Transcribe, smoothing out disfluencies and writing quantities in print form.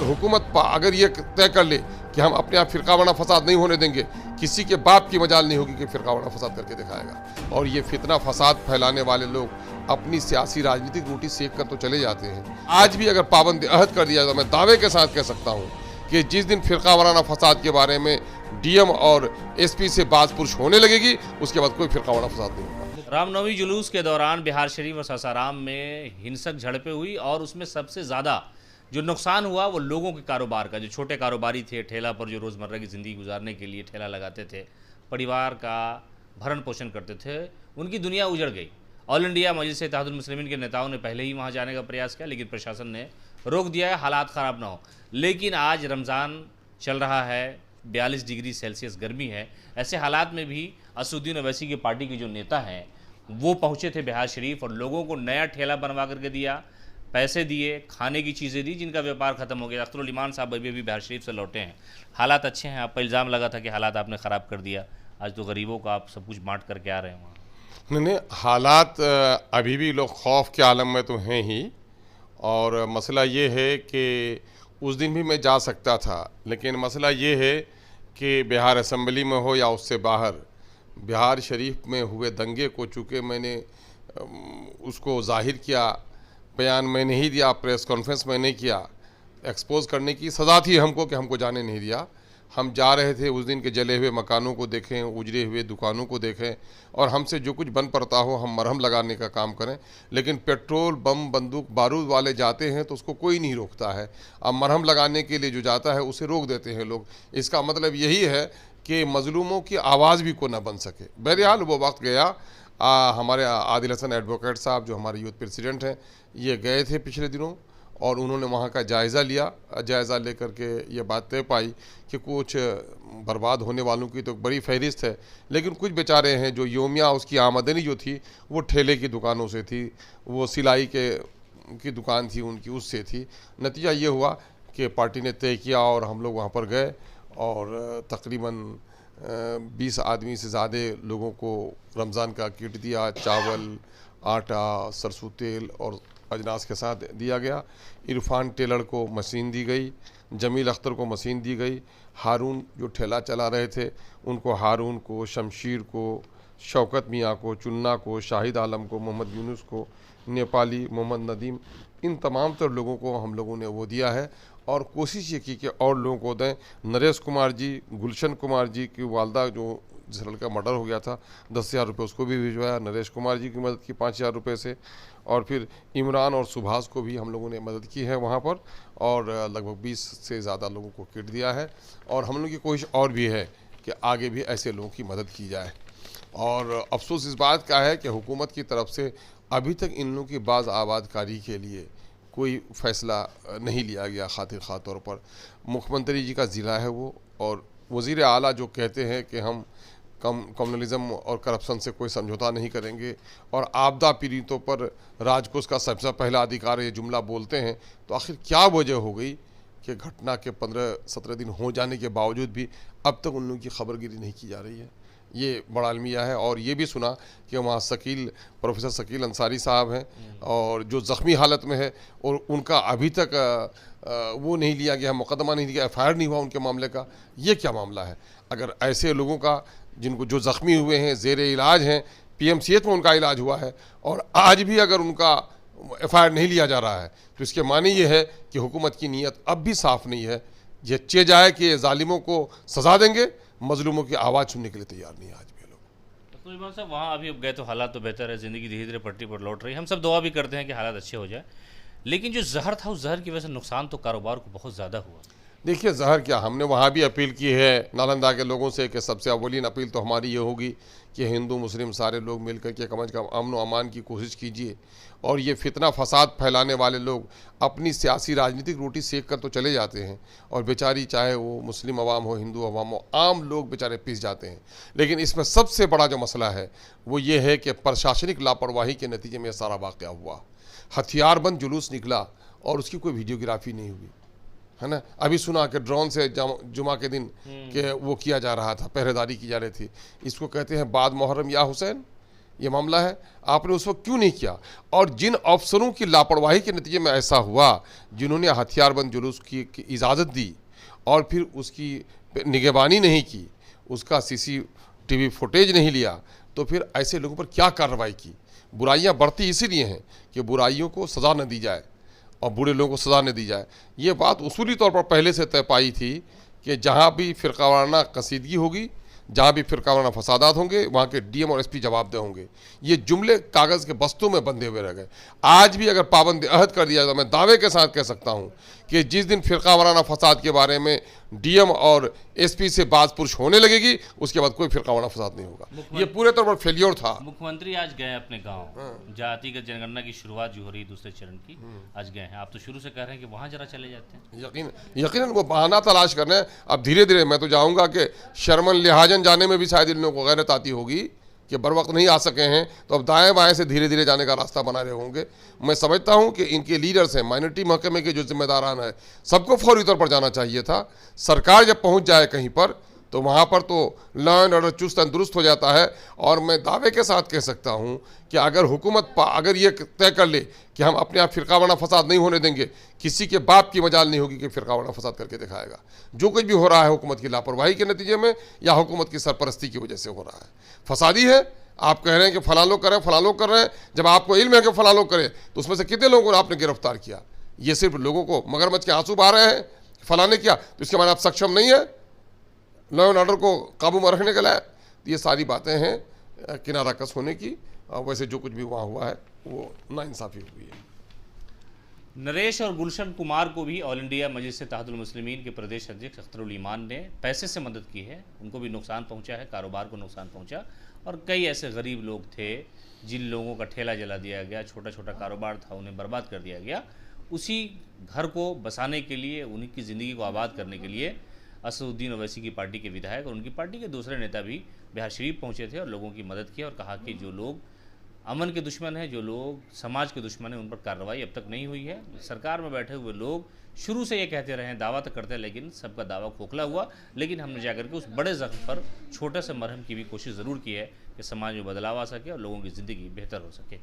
तो हुकूमत अगर ये तय कर ले कि हम अपने यहाँ फ़िरका वाराना फसाद नहीं होने देंगे, किसी के बाप की मजाल नहीं होगी कि फ़िरका वाराना फसाद करके दिखाएगा। और ये फितना फसाद फैलाने वाले लोग अपनी सियासी राजनीतिक रोटी सेक कर तो चले जाते हैं। आज भी अगर पाबंद अहद कर दिया तो मैं दावे के साथ कह सकता हूँ कि जिस दिन फ़िरका वाराना फसाद के बारे में डीएम और एसपी से बात पुरुष होने लगेगी, उसके बाद कोई फ़िरका वाराना फसाद नहीं होगा। रामनवमी जुलूस के दौरान बिहार शरीफ और सासाराम में हिंसक झड़पें हुई और उसमें सबसे ज़्यादा जो नुकसान हुआ वो लोगों के कारोबार का। जो छोटे कारोबारी थे, ठेला पर जो रोज़मर्रा की ज़िंदगी गुजारने के लिए ठेला लगाते थे, परिवार का भरण पोषण करते थे, उनकी दुनिया उजड़ गई। ऑल इंडिया मजलिस इत्तेहादुल मुस्लिमीन के नेताओं ने पहले ही वहाँ जाने का प्रयास किया, लेकिन प्रशासन ने रोक दिया है, हालात ख़राब ना हो। लेकिन आज रमज़ान चल रहा है, 42 डिग्री सेल्सियस गर्मी है। ऐसे हालात में भी असदुद्दीन ओवैसी की पार्टी के जो नेता हैं वो पहुंचे थे बिहार शरीफ और लोगों को नया ठेला बनवा करके दिया, पैसे दिए, खाने की चीज़ें दी, जिनका व्यापार ख़त्म हो गया। अख्तरुल ईमान साहब अभी बिहार शरीफ से लौटे हैं, हालात अच्छे हैं। आपका इल्ज़ाम लगा था कि हालात आपने ख़राब कर दिया, आज तो गरीबों को आप सब कुछ बांट करके आ रहे हैं वहाँ। नहीं, हालात अभी भी लोग खौफ के आलम में तो हैं ही। और मसला ये है कि उस दिन भी मैं जा सकता था, लेकिन मसला ये है कि बिहार असम्बली में हो या उससे बाहर, बिहार शरीफ में हुए दंगे को चूँकि मैंने उसको जाहिर किया, बयान मैंने ही दिया, प्रेस कॉन्फ्रेंस मैंने किया, एक्सपोज करने की सज़ा थी हमको कि हमको जाने नहीं दिया। हम जा रहे थे उस दिन के जले हुए मकानों को देखें, उजड़े हुए दुकानों को देखें और हमसे जो कुछ बन पड़ता हो हम मरहम लगाने का काम करें। लेकिन पेट्रोल, बम, बंदूक, बारूद वाले जाते हैं तो उसको कोई नहीं रोकता है। अब मरहम लगाने के लिए जो जाता है उसे रोक देते हैं लोग। इसका मतलब यही है कि मज़लूमों की आवाज़ भी को ना बन सके। बहरहाल वो वक्त गया। हमारे आदिल हसन एडवोकेट साहब जो हमारे यूथ प्रेसिडेंट हैं, ये गए थे पिछले दिनों और उन्होंने वहाँ का जायज़ा लिया। जायज़ा लेकर के ये बात तय पाई कि कुछ बर्बाद होने वालों की तो बड़ी फहरिस्त है, लेकिन कुछ बेचारे हैं जो योमिया उसकी आमदनी जो थी वो ठेले की दुकानों से थी, वो सिलाई की दुकान थी उनकी, उससे थी। नतीजा ये हुआ कि पार्टी ने तय किया और हम लोग वहाँ पर गए और तकरीबन 20 आदमी से ज़्यादा लोगों को रमज़ान का किट दिया, चावल, आटा, सरसों तेल और अजनास के साथ दिया गया। इरफान टेलर को मशीन दी गई, जमील अख्तर को मशीन दी गई, हारून जो ठेला चला रहे थे उनको, हारून को, शमशीर को, शौकत मियाँ को, चुन्ना को, शाहिद आलम को, मोहम्मद यूनुस को, नेपाली मोहम्मद नदीम, इन तमाम तर लोगों को हम लोगों ने वो दिया है और कोशिश ये की कि और लोगों को दें। नरेश कुमार जी, गुलशन कुमार जी की वालदा जो जिस लड़का मर्डर हो गया था, 10,000 रुपये उसको भी भिजवाया, नरेश कुमार जी की मदद की 5,000 रुपये से। और फिर इमरान और सुभाष को भी हम लोगों ने मदद की है वहाँ पर और लगभग 20 से ज़्यादा लोगों को किट दिया है। और हम लोग की कोशिश और भी है कि आगे भी ऐसे लोगों की मदद की जाए। और अफसोस इस बात का है कि हुकूमत की तरफ से अभी तक इन लोगों की बाज़ आबादकारी के लिए कोई फ़ैसला नहीं लिया गया खातिर ख़ास तौर पर। मुख्यमंत्री जी का ज़िला है वो, और वज़ीर आला जो कहते हैं कि हम कम्युनलिज़म और करप्शन से कोई समझौता नहीं करेंगे और आपदा पीड़ितों पर राजकोष का सबसे पहला अधिकार ये जुमला बोलते हैं, तो आखिर क्या वजह हो गई कि घटना के 15-17 दिन हो जाने के बावजूद भी अब तक उन लोगों की खबरगिरी नहीं की जा रही है? ये बड़ा अलमिया है। और ये भी सुना कि वहाँ प्रोफेसर शकील अंसारी साहब हैं और जो ज़ख्मी हालत में है और उनका अभी तक वो नहीं लिया गया, मुकदमा नहीं लिया, FIR नहीं हुआ उनके मामले का। ये क्या मामला है? अगर ऐसे लोगों का जिनको जो ज़ख्मी हुए हैं, ज़ेर इलाज हैं, PMCH में उनका इलाज हुआ है और आज भी अगर उनका FIR नहीं लिया जा रहा है, तो इसके माने ये है कि हुकूमत की नीयत अब भी साफ़ नहीं है। ये चे जाए कि ज़ालिमों को सज़ा देंगे, मज़लूमों की आवाज़ सुनने के लिए तैयार नहीं है आज भी लोग। तो इमाम साहब वहाँ अभी अब गए तो हालात तो बेहतर है, ज़िंदगी धीरे धीरे पटरी पर लौट रही है। हम सब दुआ भी करते हैं कि हालात अच्छे हो जाए, लेकिन जो जहर था उस जहर की वजह से नुकसान तो कारोबार को बहुत ज़्यादा हुआ। देखिए, जहर क्या, हमने वहाँ भी अपील की है नालंदा के लोगों से कि सबसे अव्वलीन अपील तो हमारी ये होगी कि हिंदू मुस्लिम सारे लोग मिलकर के कम अज़ कम अमन व अमान की कोशिश कीजिए। और ये फितना फसाद फैलाने वाले लोग अपनी सियासी राजनीतिक रोटी सेक कर तो चले जाते हैं और बेचारी, चाहे वो मुस्लिम अवाम हो, हिंदू अवाम हो, आम लोग बेचारे पिस जाते हैं। लेकिन इसमें सबसे बड़ा जो मसला है वो ये है कि प्रशासनिक लापरवाही के नतीजे में सारा वाक़या हुआ। हथियारबंद जुलूस निकला और उसकी कोई वीडियोग्राफी नहीं हुई, है ना। अभी सुना कि ड्रोन से जुमा के दिन के वो किया जा रहा था, पहरेदारी की जा रही थी। इसको कहते हैं बाद मुहर्रम या हुसैन, ये मामला है, आपने उस वक्त क्यों नहीं किया? और जिन अफसरों की लापरवाही के नतीजे में ऐसा हुआ, जिन्होंने हथियारबंद जुलूस की इजाज़त दी और फिर उसकी निगरानी नहीं की, उसका CCTV फुटेज नहीं लिया, तो फिर ऐसे लोगों पर क्या कार्रवाई की? बुराइयां बढ़ती इसीलिए हैं कि बुराइयों को सज़ा न दी जाए और बुरे लोगों को सज़ा न दी जाए। ये बात उसूली तौर पर पहले से तय पाई थी कि जहाँ भी फ़िरकावाराना कसीदगी होगी, जहाँ भी फ़िरकावाराना फसादात होंगे, वहाँ के DM और SP जवाबदेह होंगे। ये जुमले कागज़ के बस्तों में बंधे हुए रह गए। आज भी अगर पाबंद अहद कर दिया तो मैं दावे के साथ कह सकता हूँ कि जिस दिन फ़िरकावाराना फसाद के बारे में DM और SP से बात पुरुष होने लगेगी, उसके बाद कोई फ़िरकावाराना फसाद नहीं होगा। ये पूरे तौर पर फेल्योर था। मुख्यमंत्री आज गए अपने गांव, जातिगत जनगणना की शुरुआत जो हो रही है दूसरे चरण की, आज गए हैं। आप तो शुरू से कह रहे हैं कि वहां जरा चले जाते हैं। यकीनन वो बहाना तलाश करना है। अब धीरे धीरे मैं तो जाऊंगा कि शर्मन लिहाजन जाने में भी शायद इन लोगों को गैरत आती होगी कि बर वक्त नहीं आ सके हैं, तो अब दाएं बाएं से धीरे धीरे जाने का रास्ता बना रहे होंगे। मैं समझता हूं कि इनके लीडर्स हैं, माइनॉरिटी महकमे के जो जिम्मेदारान हैं, सबको फौरी तौर पर जाना चाहिए था। सरकार जब पहुंच जाए कहीं पर तो वहाँ पर तो लॉ एंड ऑर्डर चुस्त तंदुरुस्त हो जाता है। और मैं दावे के साथ कह सकता हूँ कि अगर हुकूमत अगर ये तय कर ले कि हम अपने आप फ़िरकावाराना फसाद नहीं होने देंगे, किसी के बाप की मजाल नहीं होगी कि फ़िरकावाराना फसाद करके दिखाएगा। जो कुछ भी हो रहा है हुकूमत की लापरवाही के नतीजे में या हुकूमत की सरपरस्ती की वजह से हो रहा है, फसादी है। आप कह रहे हैं कि फलां लोग कर रहे हैं, फलां लोग कर रहे हैं। जब आपको इल्म है कि फलां लोग करें तो उसमें से कितने लोगों को आपने गिरफ्तार किया? ये सिर्फ लोगों को मगरमच्छ के आंसू बहा रहे हैं, फलां ने किया तो इसके बाद आप सक्षम नहीं है लॉ एंड ऑर्डर को काबू में रखने के लायक। ये सारी बातें हैं किनारा कस होने की। वैसे जो कुछ भी वहाँ हुआ है वो नाइंसाफ़ी हुई है। नरेश और गुलशन कुमार को भी ऑल इंडिया मजलिस इत्तेहादुल मुस्लिमीन के प्रदेश अध्यक्ष अख्तरुल ईमान ने पैसे से मदद की है। उनको भी नुकसान पहुंचा है, कारोबार को नुकसान पहुंचा। और कई ऐसे गरीब लोग थे जिन लोगों का ठेला जला दिया गया, छोटा छोटा कारोबार था, उन्हें बर्बाद कर दिया गया। उसी घर को बसाने के लिए, उन्हीं की ज़िंदगी को आबाद करने के लिए असदुद्दीन ओवैसी की पार्टी के विधायक और उनकी पार्टी के दूसरे नेता भी बिहार शरीफ पहुंचे थे और लोगों की मदद की और कहा कि जो लोग अमन के दुश्मन हैं, जो लोग समाज के दुश्मन हैं, उन पर कार्रवाई अब तक नहीं हुई है। सरकार में बैठे हुए लोग शुरू से ये कहते रहे, दावा तो करते हैं, लेकिन सबका दावा खोखला हुआ। लेकिन हमने जाकर के उस बड़े ज़ख्म पर छोटे से मरहम की भी कोशिश ज़रूर की है कि समाज में बदलाव आ सके और लोगों की ज़िंदगी बेहतर हो सके।